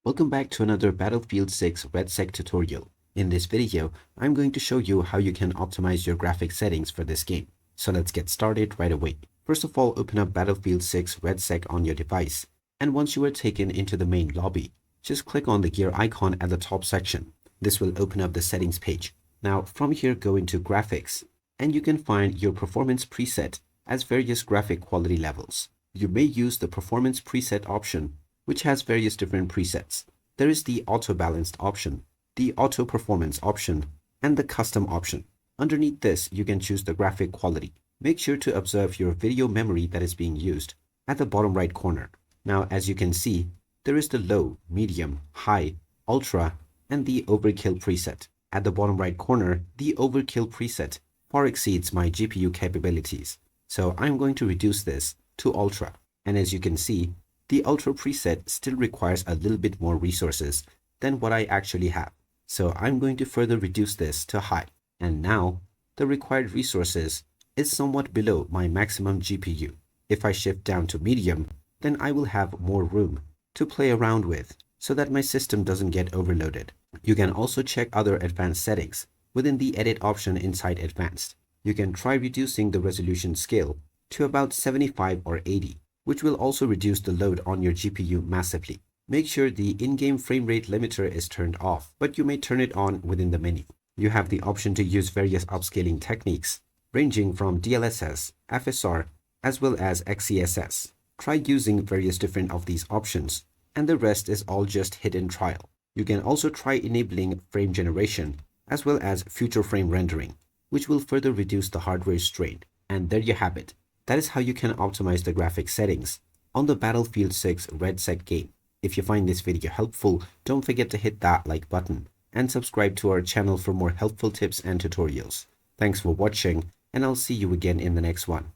Welcome back to another Battlefield 6 REDSEC tutorial. In this video, I'm going to show you how you can optimize your graphic settings for this game. So let's get started right away. First of all, open up Battlefield 6 REDSEC on your device. And once you are taken into the main lobby, just click on the gear icon at the top section. This will open up the settings page. Now from here, go into graphics, and you can find your performance preset as various graphic quality levels. You may use the performance preset option, which has various different presets. There is the auto balanced option, the auto performance option, and the custom option. Underneath this, you can choose the graphic quality. Make sure to observe your video memory that is being used at the bottom right corner. Now, as you can see, there is the low, medium, high, ultra, and the overkill preset. At the bottom right corner, the overkill preset far exceeds my GPU capabilities. So I'm going to reduce this to ultra. And as you can see, the ultra preset still requires a little bit more resources than what I actually have. So I'm going to further reduce this to high. And now the required resources is somewhat below my maximum GPU. If I shift down to medium, then I will have more room to play around with so that my system doesn't get overloaded. You can also check other advanced settings within the edit option inside advanced. You can try reducing the resolution scale to about 75 or 80, which will also reduce the load on your GPU massively. Make sure the in-game frame rate limiter is turned off, but you may turn it on within the menu. You have the option to use various upscaling techniques, ranging from DLSS, FSR, as well as XeSS. Try using various different of these options, and the rest is all just hidden trial. You can also try enabling frame generation, as well as future frame rendering, which will further reduce the hardware strain. And there you have it. That is how you can optimize the graphic settings on the Battlefield 6 REDSEC game. If you find this video helpful, don't forget to hit that like button and subscribe to our channel for more helpful tips and tutorials. Thanks for watching, and I'll see you again in the next one.